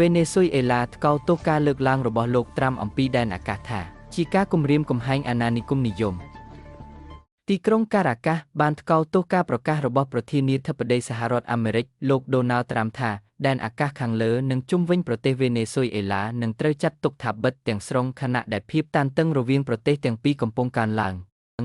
វេណេស៊ុយអេឡាថ្កោលទោសការលើកឡើងរបស់លោកត្រាំអំពីដែនអាកាសថាជាការគំរាមកំហែងអាណានិគមនិយមទីក្រុងការ៉ាកាសបានថ្កោលទោសការប្រកាសរបស់ប្រធានាធិបតីសហរដ្ឋអាមេរិកលោកដូណាល់ត្រាំថាដែនអាកាសខាងលើនិងជុំវិញប្រទេសវេណេស៊ុយអេឡានឹងត្រូវចាត់ទុកថាបិទទាំងស្រុងខណៈដែលភាពតានតឹងរវាងប្រទេសទាំងពីរកំពុងកើនឡើង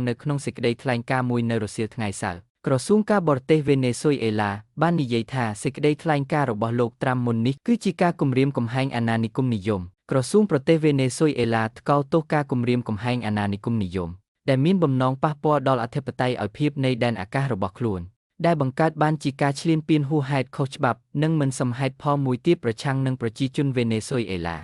នៅក្នុងសេចក្តីថ្លែងការណ៍មួយនៅរសៀលថ្ងៃសៅរ៍ក្រសួងការបរទេសវេណេស៊ុយអេឡាបាននិយាយថាសេចក្តីថ្លែងការណ៍របស់លោកត្រាំមុននេះគឺជាការគំរាមកំហែងអាណានិគមនិយមក្រសួងប្រទេសវេណេស៊ុយអេឡាថ្កោលទោសការគំរាមកំហែងអាណានិគមនិយមដែលមានបំណងប៉ះពាល់ដល់អធិបតេយ្យឲ្យភាពនៃដែនអាកាសរបស់ខ្លួនដែលបង្កើតបានជាការឈ្លានពានហួសហេតុខុសច្បាប់និងមិនសមហេតុផលមួយទៀតប្រឆាំងនឹងប្រជាជនវេណេស៊ុយអេឡា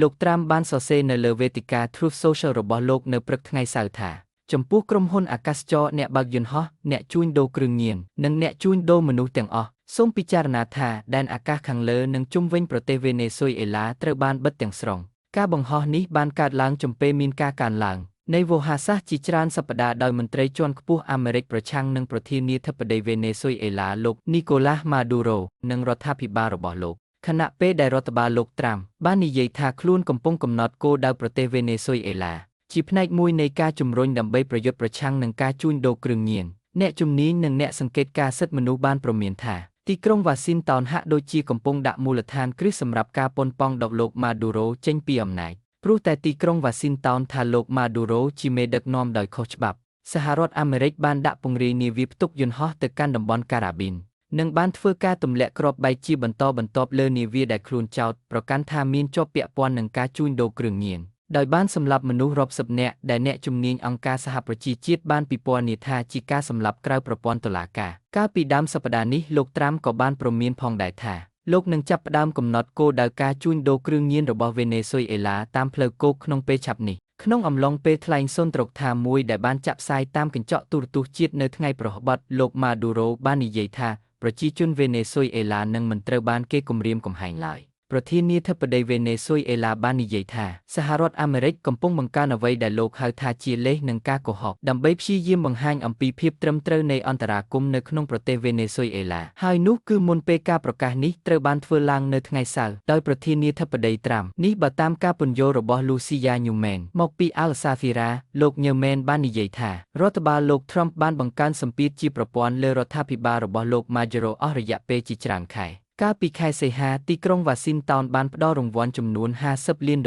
លោកត្រាំបានសរសេរនៅលើវេទិកា Truth Social របស់លោកនៅព្រឹកថ្ងៃសៅរ៍ថាចំពោះក្រុមហ៊ុនអាកាសចរអ្នកបើកយន្តហោះអ្នកជួញដូរគ្រឿងញៀននិងអ្នកជួញដូរមនុស្សទាំងអស់សូមពិចារណាថាដែនអាកាសខាងលើនិងជុំវិញប្រទេសវេណេស៊ុយអេឡាត្រូវបានបិទទាំងស្រុងការបង្ហោះនេះបានកើតឡើងចំពេលមានការកើនឡើងនៃវោហារសាស្ត្រជាច្រើនសប្តាហ៍ដោយមន្ត្រីជាន់ខ្ពស់អាមេរិកប្រឆាំងនឹងប្រធានាធិបតីវេណេស៊ុយអេឡាលោកនីកូឡាស់ម៉ាឌូរ៉ូនិងរដ្ឋាភិបាលរបស់លោកខណៈពេលដែលរដ្ឋបាលលោកត្រាំបាននិយាយថាខ្លួនកំពុងកំណត់គោលដៅប្រទេសវេណេស៊ុយអេឡាជាផ្នែកមួយនៃការជំរុញដើម្បីប្រយុទ្ធប្រឆាំងនឹងការជួញដូរគ្រឿងញៀនអ្នកជំនាញនិងអ្នកសង្កេតការណ៍សិទ្ធិមនុស្សបានព្រមានថាទីក្រុងវ៉ាស៊ីនតោនហាក់ដូចជាកំពុងដាក់មូលដ្ឋានគ្រឹះសម្រាប់ការប៉ុនប៉ងដកលោកម៉ាឌូរ៉ូចេញពីអំណាចព្រោះតែទីក្រុងវ៉ាស៊ីនតោនថាលោកម៉ាឌូរ៉ូជាមេដឹកនាំដោយខុសច្បាប់សហរដ្ឋអាមេរិកបានដាក់ពង្រាយនាវាផ្ទុកយន្តហោះទៅកាន់តំបន់ការ៉ាប៊ីននិងបានធ្វើការទម្លាក់គ្រាប់បែកជាបន្តបន្ទាប់លើនាវាដែលខ្លួនចោទប្រកាន់ថាមានជាប់ពាក់ព័ន្ធនឹងការជួញដូរគ្រឿងញៀនដោយបានសម្លាប់មនុស្សរាប់សិបនាក់ដែលអ្នកជំនាញអង្គការសហប្រជាជាតិបានពិពណ៌នាថាជាការសម្លាប់ក្រៅប្រព័ន្ធតុលាការកាលពីដើមសប្តាហ៍នេះលោកត្រាំក៏បានព្រមានផងដែរថាលោកនឹងចាប់ផ្ដើមកំណត់គោលដៅការជួញដូរគ្រឿងញៀនរបស់វេណេស៊ុយអេឡាតាមផ្លូវគោកក្នុងពេលឆាប់នេះក្នុងអំឡុងពេលថ្លែងសុន្ទរកថាមួយដែលបានចាក់ផ្សាយតាមកញ្ចក់ទូរទស្សន៍ជាតិនៅថ្ងៃប្រហ័សលោកម៉ាឌូរ៉ូបាននិយាយថាប្រជាជនវេណេស៊ុយអេឡានឹងមិនត្រូវបានគេគំរាមកំហែងឡើយប្រធានាធិបតីវេណេស៊ុយអេឡាបាននិយាយថាសហរដ្ឋអាមេរិកកំពុងបង្កើនអ្វីដែលលោកហៅថាជាលេសនឹងការកុហកដើម្បីព្យាយាមបង្ហាញអំពីភាពត្រឹមត្រូវនៃអន្តរាគមន៍នៅក្នុងប្រទេសវេណេស៊ុយអេឡាហើយនោះគឺមុនពេលការប្រកាសនេះត្រូវបានធ្វើឡើងនៅថ្ងៃសៅរ៍ដោយប្រធានាធិបតីត្រាំនេះបើតាមការពន្យល់របស់ Lucia Newman មកពី Al Jazeera លោក Newman បាននិយាយថារដ្ឋបាលលោក Trump បានបង្កើនសម្ពាធជាប្រព័ន្ធលើរដ្ឋាភិបាលរបស់លោក Maduro អស់រយៈពេលជាច្រើនខែកាលពីខែសីហាទីក្រុងវ៉ាស៊ីនតោនបានផ្ដល់រង្វាន់ចំនួន$50 លាន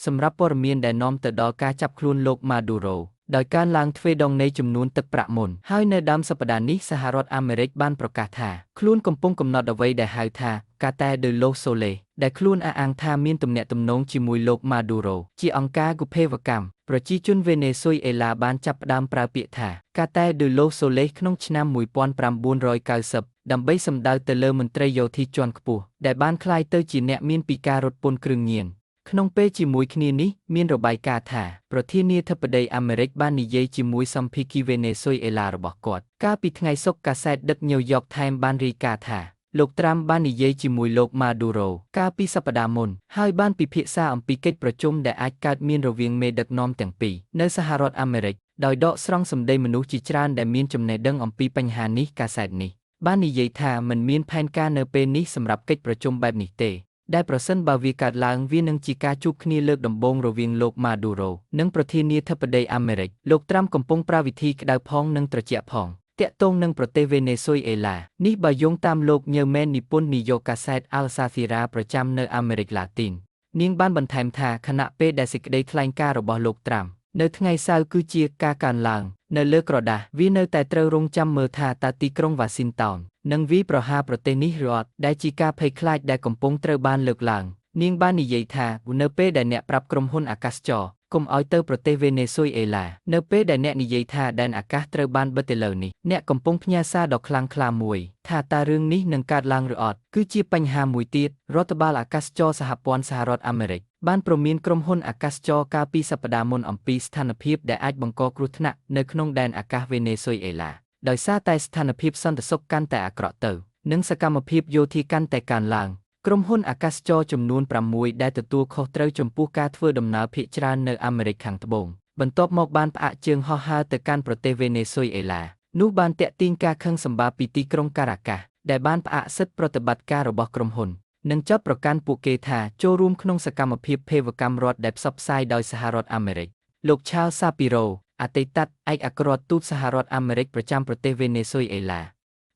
សម្រាប់ព័ត៌មានដែលនាំទៅដល់ការចាប់ខ្លួនលោកម៉ាឌូរ៉ូដោយការឡើងទ្វេដងនៃចំនួនទឹកប្រាក់មុនហើយនៅដើមសប្តាហ៍នេះសហរដ្ឋអាមេរិកបានប្រកាសថាខ្លួនកំពុងកំណត់អ្វីដែលហៅថាកាតែដឺឡូសូលេដែលខ្លួនអះអាងថាមានទំនាក់ទំនងជាមួយលោកម៉ាឌូរ៉ូជាអង្គការគុភេវកម្មប្រជាជនវេណេស៊ុយអេឡាបានចាប់ផ្ដើមប្រើពាក្យថាកាតែដឺឡូសូលេក្នុងឆ្នាំ1990ដើម្បីសម្ដៅទៅលើមន្ត្រីយោធាជាន់ខ្ពស់ដែលបានក្លាយទៅជាអ្នកមានពីការរត់ពន្ធគ្រឿងញៀនក្នុងពេលជាមួយគ្នានេះមានរបាយការណ៍ថាប្រធានាធិបតីអាមេរិកបាននិយាយជាមួយសម្ភាគីវេណេស៊ុយអេឡារបស់គាត់កាលពីថ្ងៃសុក្រកាសែតដឹក New York Times បានរាយការណ៍ថាលោកត្រាំបាននិយាយជាមួយលោកម៉ាឌូរ៉ូកាលពីសប្តាហ៍មុនហើយបានពិភាក្សាអំពីកិច្ចប្រជុំដែលអាចកើតមានរវាងមេដឹកនាំទាំងពីរនៅសហរដ្ឋអាមេរិកដោយដកស្រង់សម្ដីមនុស្សជាច្រើនដែលមានចំណេះដឹងអំពីបញ្ហានេះកាសែតនេះបាននិយាយថាមិនមានផែនការនៅពេលនេះសម្រាប់កិច្ចប្រជុំបែបនេះទេដែលប្រសិនបើវាកើតឡើងវានឹងជាការជួបគ្នាលើកដំបូងរវាងលោកម៉ាឌូរ៉ូនិងប្រធានាធិបតីអាមេរិកលោកត្រាំកំពុងប្រើវិធីក្តៅផងនិងត្រជាក់ផងតាក់ទងនឹងប្រទេសវេណេស៊ុយអេឡានេះបើយោងតាមលោកញើមែននិពន្ធនាយកកាសែត Al Jazeera ប្រចាំនៅអាមេរិកឡាទីននាងបានបន្ថែមថាខណៈពេលដែលសេចក្តីថ្លែងការណ៍របស់លោកត្រាំនៅថ្ងៃសៅរ៍គឺជាការកើនឡើងនៅលើក្រដាសវានៅតែត្រូវរងចាំមើលថាតើទីក្រុងវ៉ាស៊ីនតោននឹងវាយប្រហារប្រទេសនេះឬអត់ដែលជាការភ័យខ្លាចដែលកំពុងត្រូវបានលើកឡើងនាងបាននិយាយថានៅពេលដែលអ្នកប្រាប់ក្រុមហ៊ុនអាកាសចរកុំឲ្យទៅប្រទេសវេណេស៊ុយអេឡានៅពេលដែលអ្នកនិយាយថាដែនអាកាសត្រូវបានបិទទៅលើនេះអ្នកកំពុងផ្ញើសារដ៏ខ្លាំងក្លាមួយថាតើរឿងនេះនឹងកើតឡើងឬអត់គឺជាបញ្ហាមួយទៀតរដ្ឋបាលអាកាសចរសហព័ន្ធសហរដ្ឋអាមេរិកបានព្រមានក្រុមហ៊ុនអាកាសចរកាលពីសប្តាហ៍មុនអំពីស្ថានភាពដែលអាចបង្កគ្រោះថ្នាក់នៅក្នុងដែនអាកាសវេណេស៊ុយអេឡាដោយសារតែស្ថានភាពសន្តិសុខកាន់តែអាក្រក់ទៅនិងសកម្មភាពយោធាកាន់តែកើនឡើងក្រុមហ៊ុនអាកាសចរចំនួន6ដែលទទួលខុសត្រូវចំពោះការធ្វើដំណើរភាគច្រើននៅអាមេរិកខាងត្បូងបន្ទាប់មកបានផ្អាកជើងហោះហើរទៅកាន់ប្រទេសវេណេស៊ុយអេឡានោះបានទាក់ទាញការខឹងសម្បារពីទីក្រុងការ៉ាកាសដែលបានផ្អាកសិទ្ធិប្រតិបត្តិការរបស់ក្រុមហ៊ុន និងចាប់ប្រកាន់ពួកគេថាចូលរួមក្នុងសកម្មភាពភេរកម្មរដ្ឋដែលផ្សព្វផ្សាយដោយសហរដ្ឋអាមេរិកលោក Charles Shapiro អតីតឯកអគ្គរដ្ឋទូតសហរដ្ឋអាមេរិកប្រចាំប្រទេសវេណេស៊ុយអេឡា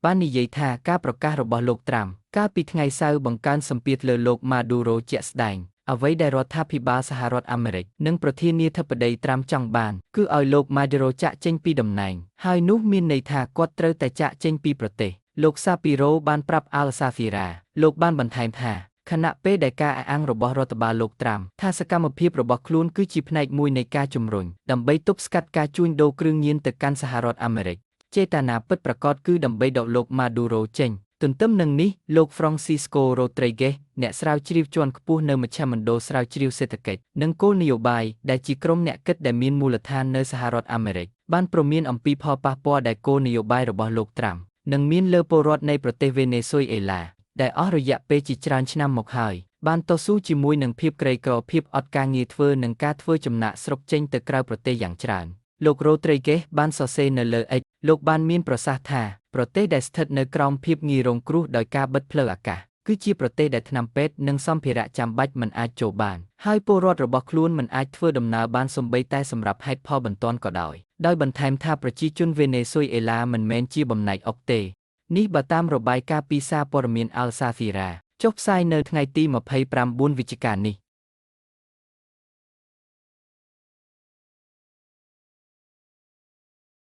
បាននិយាយថាការប្រកាសរបស់លោកត្រាំកាលពីថ្ងៃសៅរ៍បង្កើនសម្ពាធលើលោកម៉ាឌូរ៉ូជាក់ស្ដែងអ្វីដែលរដ្ឋាភិបាលសហរដ្ឋអាមេរិកនិងប្រធានាធិបតីត្រាំចង់បានគឺឲ្យលោកម៉ាឌូរ៉ូចាក់ចេញពីតំណែងហើយនោះមានន័យថាគាត់ត្រូវតែចាក់ចេញពីប្រទេសលោក Shapiro បានប្រាប់ Al Jazeera លោកបានបន្ថែមថាខណៈពេលដែលការអះអាងរបស់រដ្ឋបាលលោកត្រាំថាសកម្មភាពរបស់ខ្លួនគឺជាផ្នែកមួយនៃការជំរុញដើម្បីទប់ស្កាត់ការជួញដូរគ្រឿងញៀនទៅកាន់សហរដ្ឋអាមេរិកចេតនាពិតប្រាកដគឺដើម្បីដកលោកម៉ាឌូរ៉ូចេញទន្ទឹមនឹងនេះលោក Francisco Rodriguez អ្នកស្រាវជ្រាវជាន់ខ្ពស់នៅមជ្ឈមណ្ឌលស្រាវជ្រាវសេដ្ឋកិច្ចនិងគោលនយោបាយដែលជាក្រុមអ្នកគិតដែលមានមូលដ្ឋាននៅសហរដ្ឋអាមេរិកបានព្រមានអំពីផលប៉ះពាល់ដែលគោលនយោបាយរបស់លោកត្រាំនឹងមានលើពលរដ្ឋនៃប្រទេសវេណេស៊ុយអេឡាដែលអស់រយៈពេលជាច្រើនឆ្នាំមកហើយបានតស៊ូជាមួយនឹងភាពក្រីក្រភាពអត់ការងារធ្វើនិងការធ្វើចំណាកស្រុកចេញទៅក្រៅប្រទេសយ៉ាងច្រើនលោក Rodriguez បានសរសេរនៅលើ X លោកបានមានប្រសាសន៍ថាប្រទេសដែលស្ថិតនៅក្រោមភាពងាយរងគ្រោះដោយការបិទផ្លូវអាកាសគឺជាប្រទេសដែលថ្នាំពេទ្យនិងសម្ភារៈចាំបាច់មិនអាចចូលបានហើយពលរដ្ឋរបស់ខ្លួនមិនអាចធ្វើដំណើរបានសូម្បីតែសម្រាប់ហេតុផលបន្ទាន់ក៏ដោយបន្ថែមថាប្រជាជនវេណេស៊ុយអេឡាមិនមែនជាបំណែកអុកទេនេះបើតាមរបាយការណ៍ពីសារព័ត៌មាន Al Jazeera ចុះផ្សាយនៅថ្ងៃទី29 វិច្ឆិកានេះ